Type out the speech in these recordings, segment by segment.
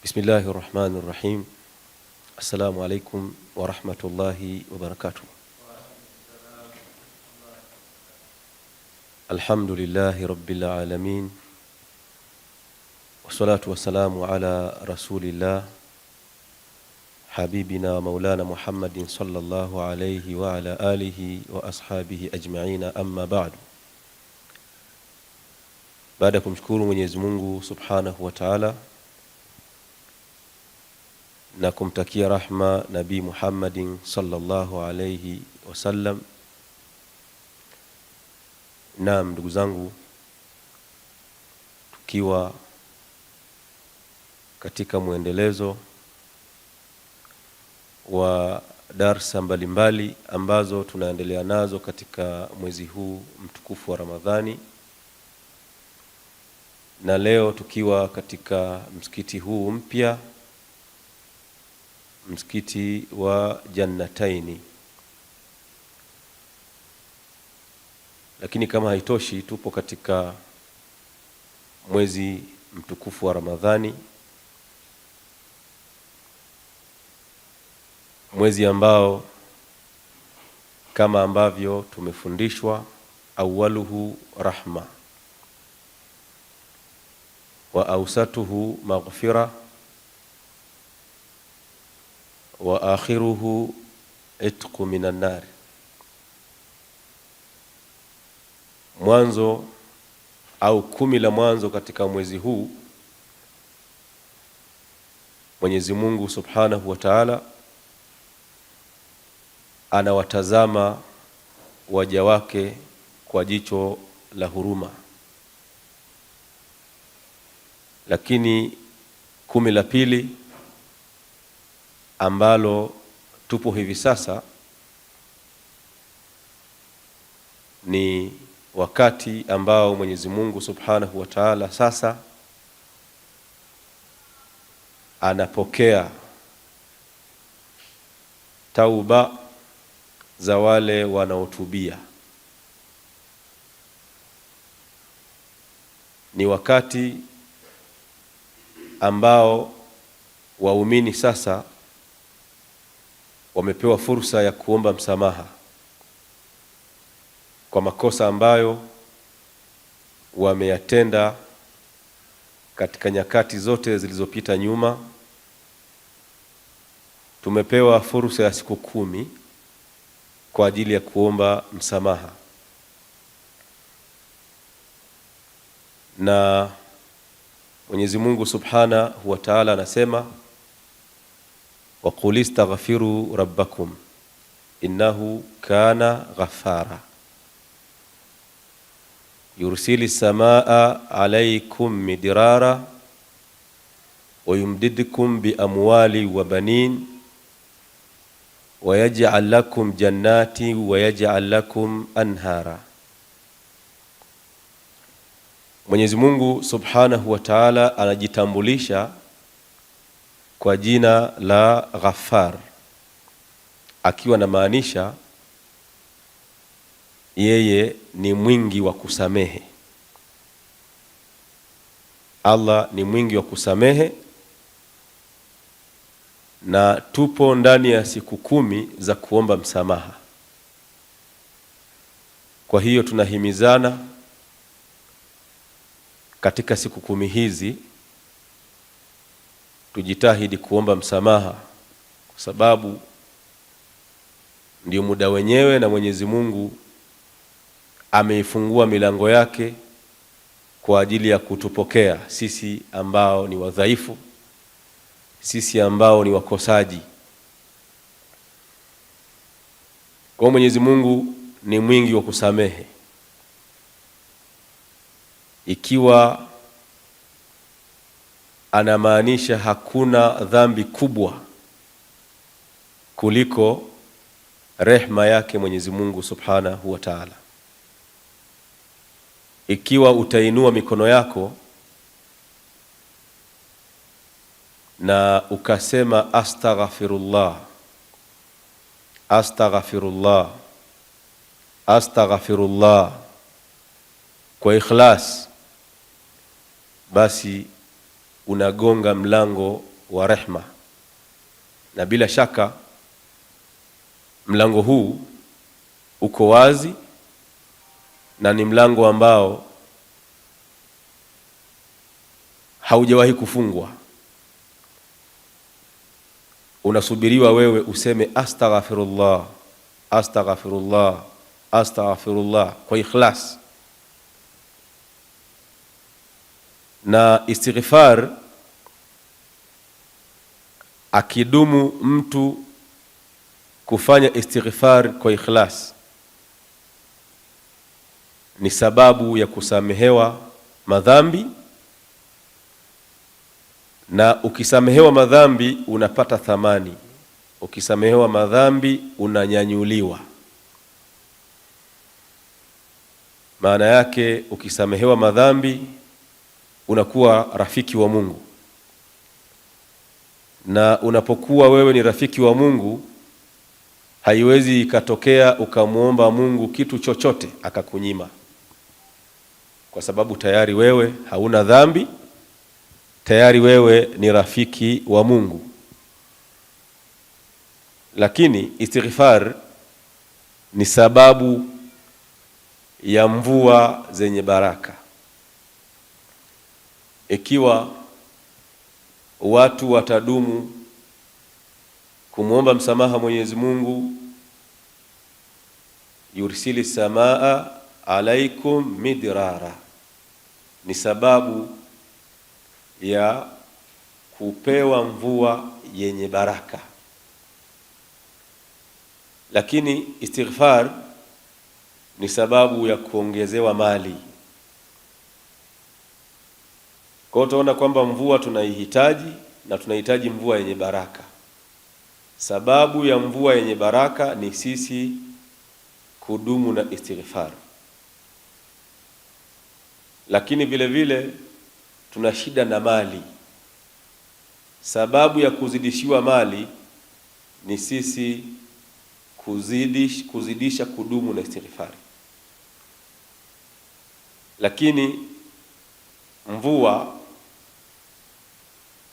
Bismillahir Rahmanir Rahim. Assalamu alaikum wa rahmatullahi wa barakatuh. Alhamdulillahi rabbil alamin. Wassalatu wassalamu ala rasulillah habibina maulana Muhammadin sallallahu alayhi wa ala alihi wa ashabihi ajma'ina, amma ba'du. Baada kumshukuru Mwenyezi Mungu Subhanahu wa Ta'ala na kumtakia rahma Nabii Muhammadin sallallahu alayhi wasallam. Naam, ndugu zangu, tukiwa katika muendelezo wa darsa mbalimbali ambazo tunaendelea nazo katika mwezi huu mtukufu wa Ramadhani, na leo tukiwa katika msikiti huu mpya, msikiti wa Jannataini. Lakini kama haitoshi, tupo katika mwezi mtukufu wa Ramadhani, mwezi ambao kama ambavyo tumefundishwa, awwaluhu rahma wa awsatuhu maghfira wa akhiruhu itqu minan nar. Mwanzo au 10 la mwanzo katika mwezi huu, Mwenyezi Mungu Subhanahu wa Ta'ala anawatazama waja wake kwa jicho la huruma. Lakini 10 la pili ambalo tupo hivi sasa ni wakati ambao Mwenyezi Mungu Subhanahu wa Ta'ala sasa anapokea tauba za wale wanaotubia. Ni wakati ambao waumini sasa wamepewa fursa ya kuomba msamaha kwa makosa ambayo wameyatenda katika nyakati zote zilizopita nyuma. Tumepewa fursa ya siku 10 kwa ajili ya kuomba msamaha, na Mwenyezi Mungu Subhanahu wa Ta'ala anasema, wa qul istaghfiru rabbakum innahu kana ghaffara yursili samaa alaykum midrara wa yumdidukum bi amwali wa banin wa yaj'al lakum jannati wa yaj'al lakum anhara. Mwenyezi Mungu Subhanahu wa Ta'ala anajitambulisha kwa jina la Ghaffar, akiwa na maanisha yeye ni mwingi wa kusamehe. Allah ni mwingi wa kusamehe, na tupo ndani ya siku 10 za kuomba msamaha. Kwa hiyo tunahimizana katika siku 10 hizi tujitahidi kuomba msamaha, kwa sababu ndio muda wenyewe, na Mwenyezi Mungu ameifungua milango yake kwa ajili ya kutupokea sisi ambao ni wadhaifu, sisi ambao ni wakosaji. Kwa Mwenyezi Mungu ni mwingi wa kusamehe. Ikiwa anamaanisha hakuna dhambi kubwa kuliko rehma yake Mwenyezi Mungu Subhanahu wa Ta'ala. Ikiwa utainua mikono yako na ukasema astaghfirullah, astaghfirullah, astaghfirullah kwa ikhlas, basi unagonga mlango wa rehma, na bila shaka mlango huu uko wazi na ni mlango ambao haujawahi kufungwa. Unasubiriwa wewe useme astaghfirullah, astaghfirullah, astaghfirullah kwa ikhlas. Na istighfar, akidumu mtu kufanya istighfar kwa ikhlas, ni sababu ya kusamehewa madhambi, na ukisamehewa madhambi unapata thamani. Ukisamehewa madhambi unanyanyuliwa. Maana yake ukisamehewa madhambi unakuwa rafiki wa Mungu, na unapokuwa wewe ni rafiki wa Mungu, haiwezi ikatokea ukamuomba Mungu kitu chochote akakunyima, kwa sababu tayari wewe hauna dhambi, tayari wewe ni rafiki wa Mungu. Lakini istighfar ni sababu ya mvua zenye baraka. Ikiwa watu watadumu kumuomba msamaha Mwenyezi Mungu, yursili samaa alaikum midrara, ni sababu ya kupewa mvua yenye baraka. Lakini istighfar ni sababu ya kuongezewa mali. Kwa hiyo tunaona kwamba mvua tunaihitaji, na tunahitaji mvua yenye baraka. Sababu ya mvua yenye baraka ni sisi kudumu na istighfar. Lakini vile vile tuna shida na mali. Sababu ya kuzidishiwa mali ni sisi kuzidisha kudumu na istighfar. Lakini mvua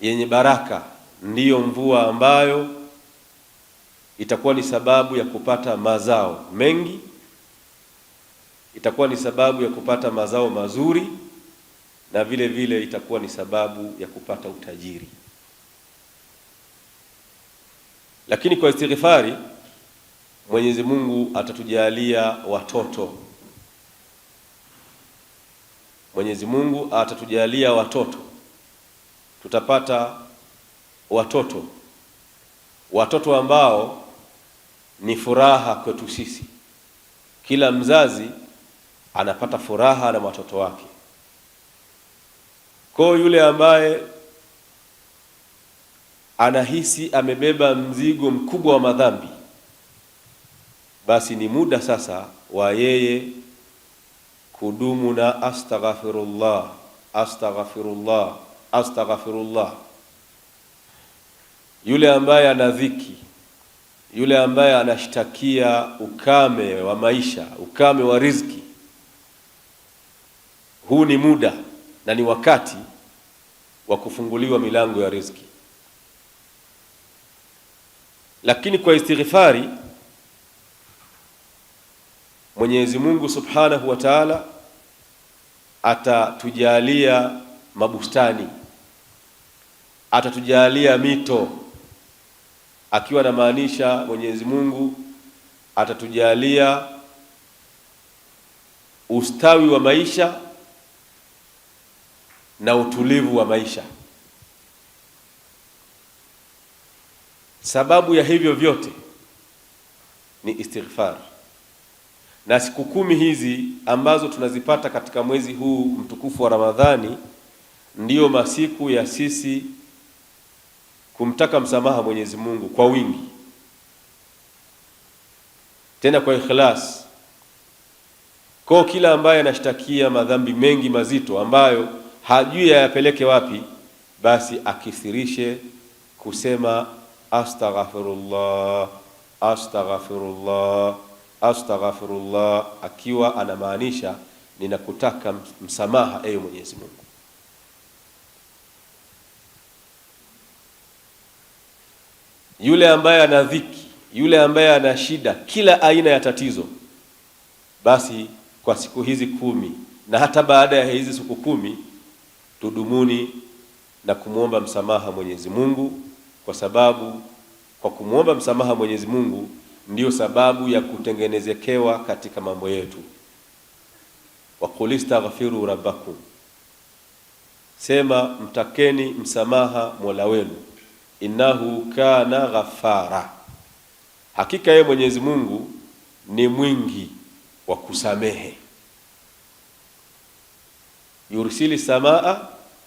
yenye baraka ndiyo mvua ambayo itakuwa ni sababu ya kupata mazao mengi, itakuwa ni sababu ya kupata mazao mazuri, na vile vile itakuwa ni sababu ya kupata utajiri. Lakini kwa istighfari Mwenyezi Mungu atatujalia watoto. Mwenyezi Mungu atatujalia watoto. Tutapata watoto ambao ni furaha kwetu sisi. Kila mzazi anapata furaha na watoto wake. Kwa yule ambaye anahisi amebeba mzigo mkubwa wa madhambi, basi ni muda sasa wa yeye kudumu na astaghfirullah, astaghfirullah, astaghfirullah. Yule ambaye ana dhiki, yule ambaye anashtakia ukame wa maisha, ukame wa riziki, huu ni muda na ni wakati wa kufunguliwa milango ya riziki. Lakini kwa istighfari Mwenyezi Mungu Subhanahu wa Ta'ala atatujalia mabustani, atatujalia mito, akiwa na maanisha Mwenyezi Mungu atatujalia ustawi wa maisha na utulivu wa maisha. Sababu ya hivyo vyote ni istighfar. Na siku 10 hizi ambazo tunazipata katika mwezi huu mtukufu wa Ramadhani ndiyo masiku ya sisi kumtaka msamaha Mwenyezi Mungu kwa wingi, tena kwa ikhlas. Kwa kila ambaye anashtakia madhambi mengi mazito ambayo hajui yapeleke wapi, basi akithirishe kusema astaghfirullah, astaghfirullah, astaghfirullah, akiwa anamaanisha ninakutaka msamaha ewe Mwenyezi Mungu. yule ambaye ana dhiki, yule ambaye ana shida, kila aina ya tatizo, basi kwa siku hizi 10 na hata baada ya hizi siku 10 tudumuni na kumwomba msamaha Mwenyezi Mungu, kwa sababu kwa kumwomba msamaha Mwenyezi Mungu ndiyo sababu ya kutengenezekewa katika mambo yetu. Wa qul istaghfiru rabbakum, sema mtakeni msamaha Mola wenu, innahu kana ghaffara, hakika yeye Mwenyezi Mungu ni mwingi wa kusamehe. Yursili samaa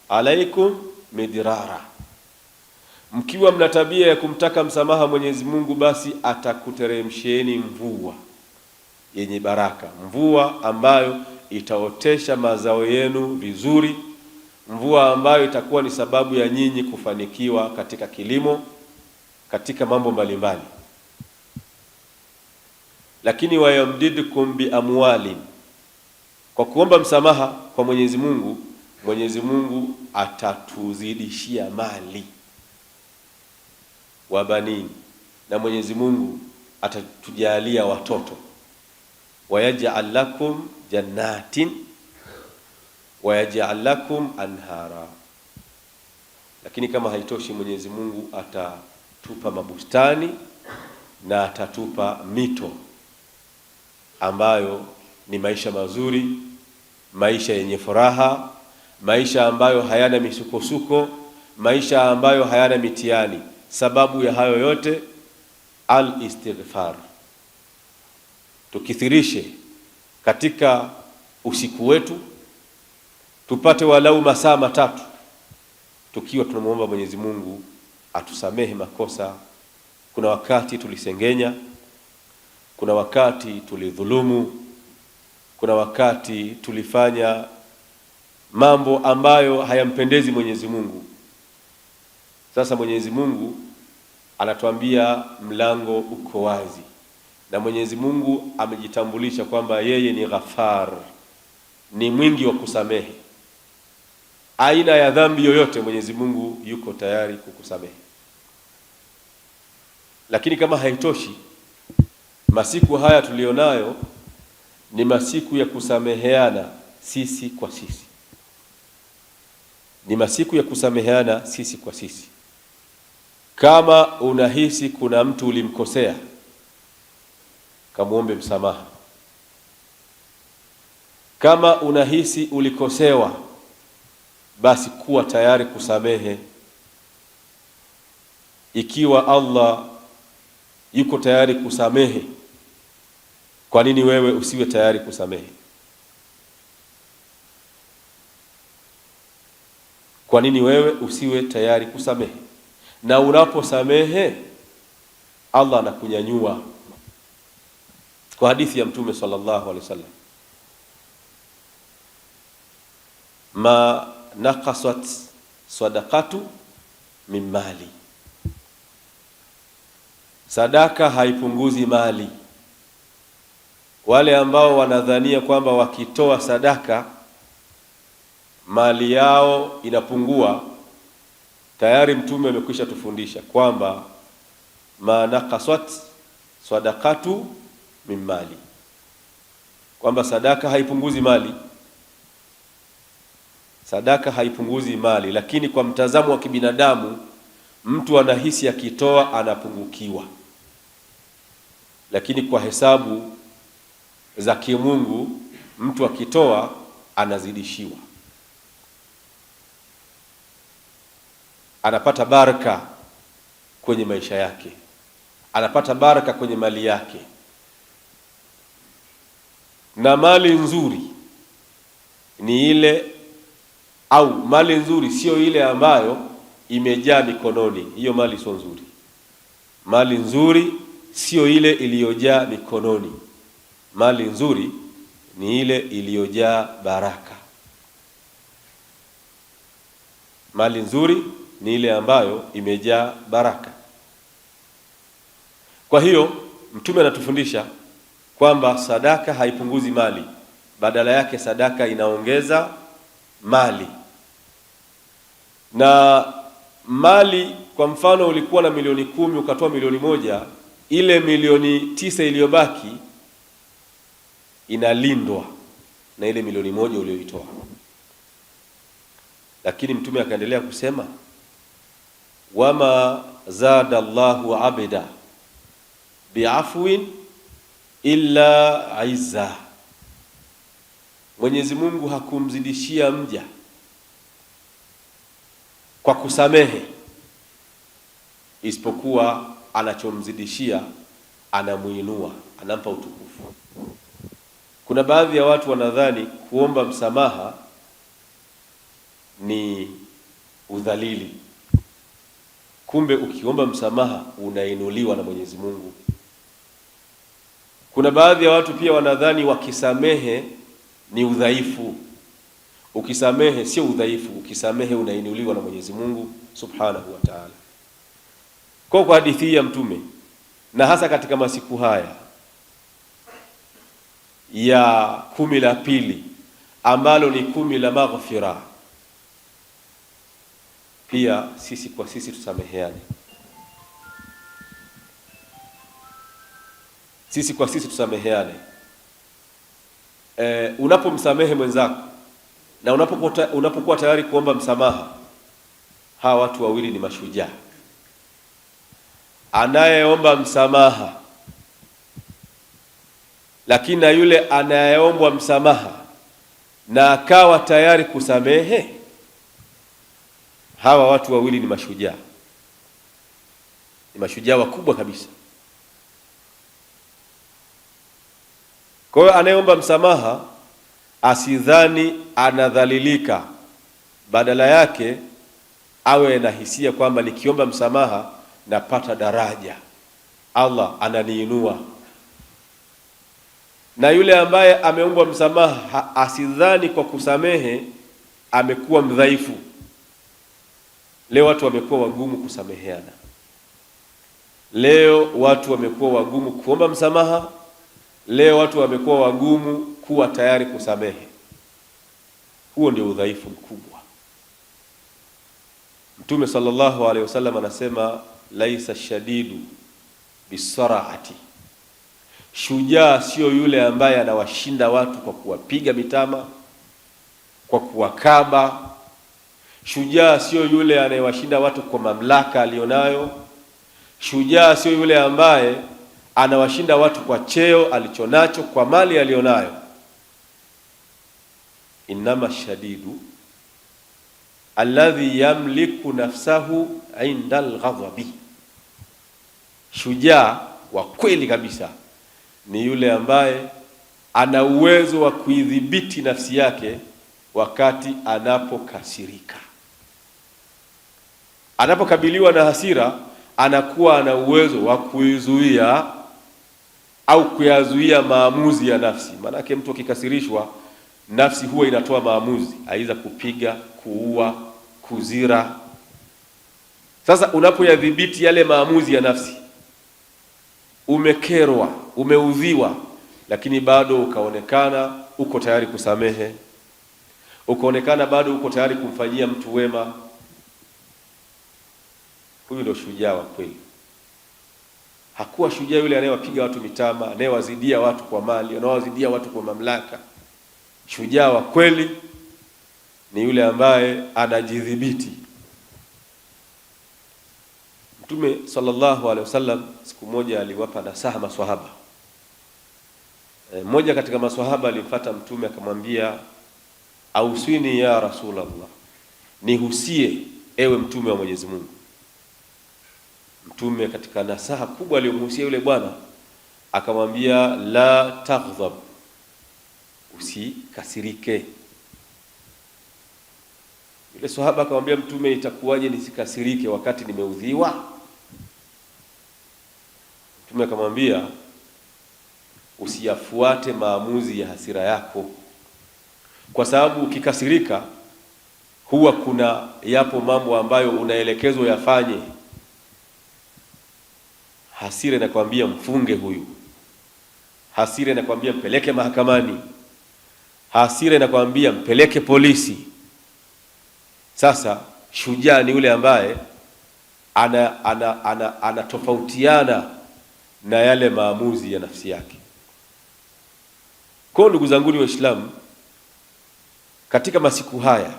alaikum midrara, mkiwa mna tabia ya kumtaka msamaha Mwenyezi Mungu, basi atakuteremsheni mvua yenye baraka, mvua ambayo itaotesha mazao yenu vizuri, mvua ambayo itakuwa ni sababu ya nyinyi kufanikiwa katika kilimo, katika mambo mbalimbali. Lakini wayamdidukum bi amwalin, kwa kuomba msamaha kwa Mwenyezi Mungu, Mwenyezi Mungu atatuzidishia mali, wa banin, na Mwenyezi Mungu atatujalia watoto, wayaj'al lakum jannatin wayaj'al lakum anhara. Lakini kama haitoshi, Mwenyezi Mungu atatupa mabustani na atatupa mito ambayo ni maisha mazuri, maisha yenye furaha, maisha ambayo hayana misukosuko, maisha ambayo hayana mitihani. Sababu ya hayo yote al-istighfar. Tukithirishe katika usiku wetu, tupate walau masaa 3 tukiwa tunamwomba Mwenyezi Mungu atusamehe makosa. Kuna wakati tulisengenya, kuna wakati tulidhulumu, kuna wakati tulifanya mambo ambayo hayampendezi Mwenyezi Mungu. Sasa Mwenyezi Mungu anatuambia mlango uko wazi, na Mwenyezi Mungu amejitambulisha kwamba yeye ni Ghafar, ni mwingi wa kusamehe. Aina ya dhambi yoyote Mwenyezi Mungu yuko tayari kukusamehe. Lakini kama haitoshi, masiku haya tulionayo ni masiku ya kusameheana sisi kwa sisi, ni masiku ya kusameheana sisi kwa sisi. Kama unahisi kuna mtu ulimkosea, kamuombe msamaha. Kama unahisi ulikosewa, basi kuwa tayari kusamehe. Ikiwa Allah yuko tayari kusamehe, kwa nini wewe usiwe tayari kusamehe? Kwa nini wewe usiwe tayari kusamehe? Na unaposamehe Allah anakunyanyua. Kwa hadithi ya Mtume sallallahu alaihi wasallam, ma naqasat sadaqatu min mali, sadaka haipunguzi mali. Wale ambao wanadhania kwamba wakitoa sadaka mali yao inapungua, tayari Mtume amekwisha tufundisha kwamba ma naqasat sadaqatu min mali, kwamba sadaka haipunguzi mali. Sadaka haipunguzi mali, lakini kwa mtazamo wa kibinadamu mtu anahisi akitoa anapungukiwa, lakini kwa hesabu za kimungu mtu akitoa anazidishiwa, anapata baraka kwenye maisha yake, anapata baraka kwenye mali yake. Na mali nzuri ni ile, au mali nzuri sio ile ambayo imejaa mikononi. Hiyo mali sio nzuri. Mali nzuri sio ile iliyojaa mikononi. Mali nzuri ni ile iliyojaa baraka. Mali nzuri ni ile ambayo imejaa baraka. Kwa hiyo Mtume anatufundisha kwamba sadaka haipunguzi mali, badala yake sadaka inaongeza mali. Na mali kwa mfano ulikuwa na milioni 10 ukatoa milioni 1, ile milioni 9 iliyobaki inalindwa na ile milioni 1 uliyoitoa. Lakini Mtume akaendelea kusema, wama zada Allahu abda bi'afwin illa izza, Mwenyezi Mungu hakumzidishia mja kwa kusamehe isipokuwa anachomzidishia anamuinua, anampa utukufu. Kuna baadhi ya watu wanadhani kuomba msamaha ni udhalili. Kumbe ukiomba msamaha unainuliwa na Mwenyezi Mungu. Kuna baadhi ya watu pia wanadhani wakisamehe ni udhaifu. Ukisamehe sio udhaifu, ukisamehe unainuliwa na Mwenyezi Mungu Subhanahu wa Ta'ala. Kwa hadithi ya Mtume, na hasa katika masiku haya ya 10 la pili ambalo ni 10 la maghfira, pia sisi kwa sisi tusameheane. Sisi kwa sisi tusameheane. Unapomsamehe mwenzako na unapokuwa tayari kuomba msamaha, hawa watu wawili ni mashujaa. Anayeomba msamaha lakini na yule anayeombwa msamaha na akawa tayari kusamehe, hawa watu wawili ni mashujaa. Ni mashujaa wakubwa kabisa. Kwa hiyo anayeomba msamaha asidhani anadhalilika, badala yake awe na hisia kwamba nikiomba msamaha napata daraja, Allah ananiinua. Na yule ambaye ameombwa msamaha asidhani kwa kusamehe amekuwa mdhaifu. Leo watu wamekuwa wagumu kusameheana. Leo watu wamekuwa wagumu kuomba msamaha. Leo watu wamekuwa wagumu kuwa tayari kusamehe. Huo ndio udhaifu mkubwa. Mtume sallallahu alaihi wasallam anasema, laisa shadidu bisaraati, shujaa sio yule ambaye anawashinda watu kwa kuwapiga mitama, kwa kuwakaba. Shujaa sio yule anayewashinda watu kwa mamlaka alionayo. Shujaa sio yule ambaye anawashinda watu kwa cheo alichonacho, kwa mali alionayo. Innama shadidu alladhi yamliku nafsahu inda alghadhabi, shujaa wa kweli kabisa ni yule ambaye ana uwezo wa kuidhibiti nafsi yake wakati anapokasirika. Anapokabiliwa na hasira, anakuwa ana uwezo wa kuizuia au kuyazuia maamuzi ya nafsi. Maanake mtu akikasirishwa, nafsi huwa inatoa maamuzi, aidha kupiga, kuua, kuzira. Sasa unapoyadhibiti yale maamuzi ya nafsi, umekerwa, umeudhiwa, lakini bado ukaonekana uko tayari kusamehe, ukaonekana bado uko tayari kumfanyia mtu wema, huyu ndio shujaa wa kweli. Hakuwa shujaa yule anayewapiga watu mitama, anayewazidia watu kwa mali, anayewazidia watu kwa mamlaka. Shujaa wa kweli ni yule ambaye anajidhibiti. Mtume sallallahu alaihi wasallam siku moja aliwapa nasaha maswahaba. Mmoja katika maswahaba alimfuata Mtume akamwambia, auswini ya Rasulullah, nihusie ewe Mtume wa Mwenyezi Mungu. Mtume katika nasaha kubwa aliyomhusia yule bwana akamwambia, la taghdhab, usikasirike. Yule sahaba akamwambia Mtume, itakuwaje nisikasirike wakati nimeudhiwa? Mtume akamwambia, usiyafuate maamuzi ya hasira yako, kwa sababu ukikasirika huwa yapo mambo ambayo unaelekezwa yafanye. Hasira inakwambia mfunge huyu, hasira inakwambia mpeleke mahakamani, hasira inakwambia mpeleke polisi. Sasa shujaa ni yule ambaye anatofautiana na yale maamuzi ya nafsi yake. Kwa ndugu zangu Waislamu, katika masiku haya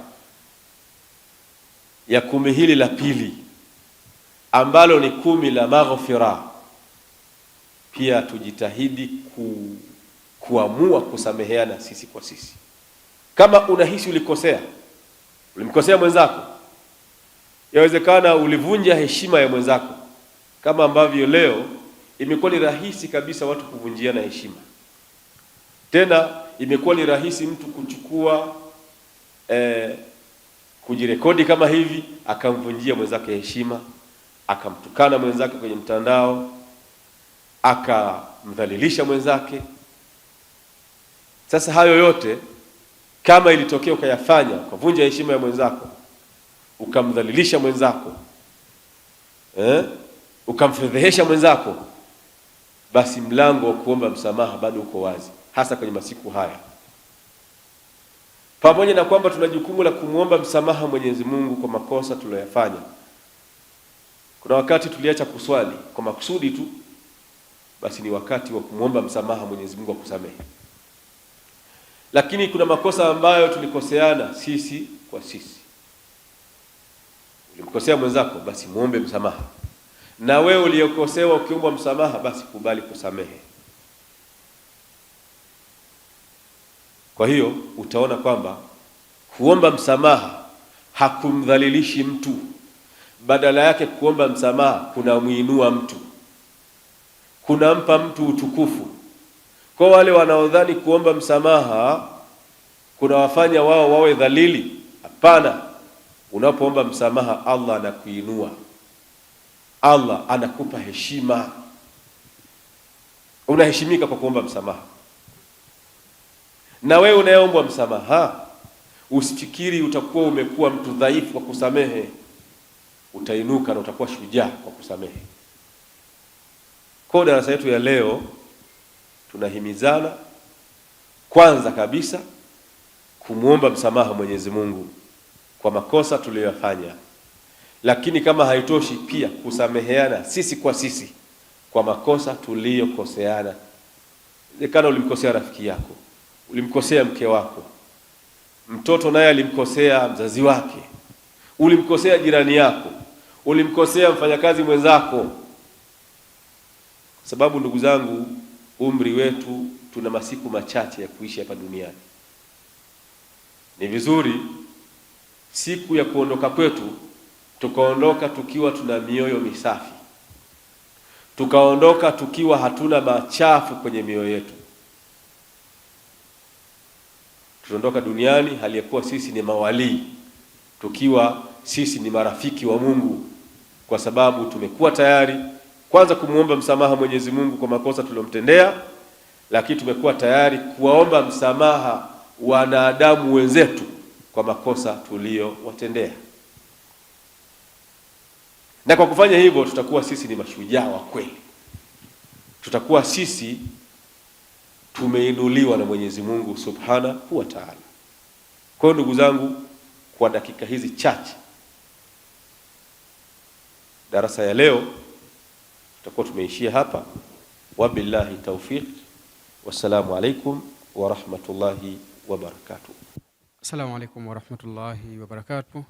ya 10 hili la pili ambalo ni 10 la maghfira, pia tujitahidi kuamua kusameheana sisi kwa sisi. Kama unahisi ulimkosea mwenzako, yawezekana ulivunja heshima ya mwenzako, kama ambavyo leo imekuwa ni rahisi kabisa watu kuvunjiana heshima. Tena imekuwa ni rahisi mtu kuchukua kujirekodi kama hivi, akamvunjia mwenzake heshima, akamtukana mwenzake kwenye mtandao, akamdhalilisha mwenzake. Sasa hayo yote kama ilitokea ukayafanya, ukavunja heshima ya mwenzako, ukamdhalilisha mwenzako, ukamfedhehesha mwenzako, basi mlango wa kuomba msamaha bado uko wazi, hasa kwenye masiku haya. Pamoja na kwamba tuna jukumu la kumuomba msamaha Mwenyezi Mungu kwa makosa tuliyofanya. Kuna wakati tuliacha kuswali kwa makusudi tu, basi ni wakati wa kumuomba msamaha Mwenyezi Mungu akusamehe. Lakini kuna makosa ambayo tulikoseana sisi kwa sisi. Ulimkosea mwenzako, basi muombe msamaha. Na wewe uliyokosewa ukiomba msamaha, basi kubali kusamehe. Kwa hiyo utaona kwamba kuomba msamaha hakumdhalilishi mtu, badala yake kuomba msamaha kunamuinua mtu, kunampa mtu utukufu. Kwa wale wanaodhani kuomba msamaha kunawafanya wao wawe dhalili, hapana. Unapoomba msamaha, Allah anakuinua, Allah anakupa heshima, unaheshimika kwa kuomba msamaha. Na wewe unayeomba msamaha, usifikiri utakuwa umekuwa mtu dhaifu kwa kusamehe. Utainuka na utakuwa shujaa kwa kusamehe. Kwa darasa yetu ya leo tunahimizana kwanza kabisa kumuomba msamaha Mwenyezi Mungu kwa makosa tuliyofanya, lakini kama haitoshi pia kusameheana sisi kwa sisi kwa makosa tuliyokoseana. Inawezekana ulimkosea rafiki yako, ulimkosea mke wako, mtoto naye alimkosea mzazi wake, ulimkosea jirani yako, ulimkosea mfanyakazi mwenzako. Sababu ndugu zangu, umri wetu tuna masiku machache ya kuishi hapa duniani. Ni vizuri siku ya kuondoka kwetu tukaondoka tukiwa tuna mioyo misafi, tukaondoka tukiwa hatuna machafu kwenye mioyo yetu. Tuondoka duniani hali ya kuwa sisi ni mawalii, tukiwa sisi ni marafiki wa Mungu, kwa sababu tumekuwa tayari kwanza kumuomba msamaha Mwenyezi Mungu kwa makosa tuliyomtendea, lakini tumekuwa tayari kuwaomba msamaha wanadamu wenzetu kwa makosa tuliyowatendea. Na kwa kufanya hivyo tutakuwa sisi ni mashujaa wa kweli, tutakuwa sisi tumeinuliwa na Mwenyezi Mungu Subhanahu wa Ta'ala. Kwa ndugu zangu, kwa dakika hizi chache darasa ya leo tutakuwa tumeishia hapa. Wabillahi tawfiq, wassalamu alaikum wa rahmatullahi wa barakatuh. Assalamu alaikum wa rahmatullahi wa barakatuh.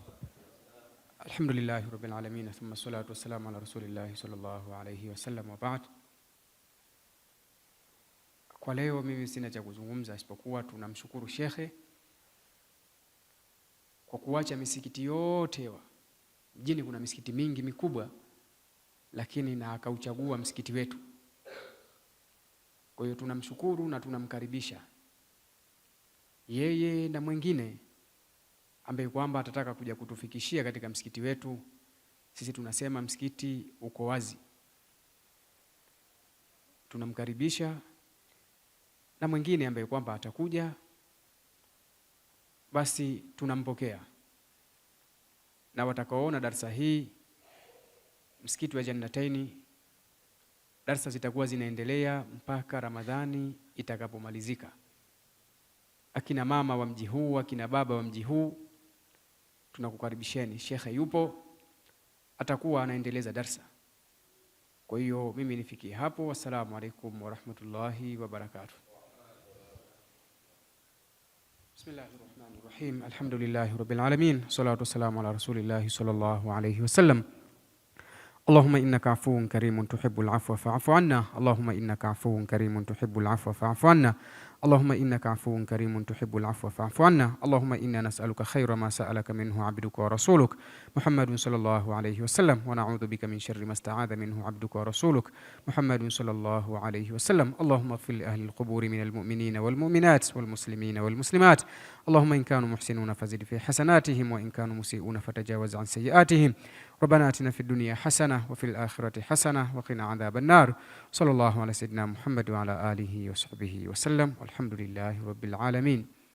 Alhamdulillahi rabbil alamin, thumma salatu wassalamu ala rasulillahi sallallahu alayhi wasallam, wa ba'd. Kwa leo mimi sina cha kuzungumza isipokuwa tunamshukuru shekhe kwa kuacha misikiti yote. Mjini kuna misikiti mingi mikubwa, lakini na akauchagua msikiti wetu. Kwa hiyo tunamshukuru na tunamkaribisha yeye na mwingine ambaye kwamba atataka kuja kutufikishia katika msikiti wetu. Sisi tunasema msikiti uko wazi, tunamkaribisha. Na mwingine ambaye kwamba atakuja, basi tunampokea. Na watakaoona darasa hii msikiti wa Jannataini, darasa zitakuwa zinaendelea mpaka Ramadhani itakapomalizika. Akina mama wa mji huu, akina baba wa mji huu, tunakukaribisheni. Shekhe yupo atakuwa anaendeleza darsa. Kwa hiyo mimi nifikie hapo. Wassalamu alaikum warahmatullahi wabarakatuh. Bismillahirrahmanirrahim. Alhamdulillahi rabbil alamin. Salatu wassalamu ala rasulillahi sallallahu alayhi wasallam. اللهم إنك عفو كريم تحب العفو فاعف عنا. اللهم إنك عفو كريم تحب العفو فاعف عنا. اللهم إنك عفو كريم تحب العفو فاعف عنا. اللهم إنا نسألك خير ما سألك منه عبدك ورسولك محمد صلى الله عليه وسلم، ونعوذ بك من شر ما استعاذ منه عبدك ورسولك محمد صلى الله عليه وسلم. اللهم اغفر لأهل القبور من المؤمنين والمؤمنات والمسلمين والمسلمات. اللهم إن كانوا محسنون فزد في حسناتهم، وإن كانوا مسيئون فتجاوز عن سيئاتهم. ربنا آتنا في الدنيا حسنة وفي الآخرة حسنة وقنا عذاب النار. صلى الله على سيدنا محمد وعلى آله وصحبه وسلم، والحمد لله رب العالمين.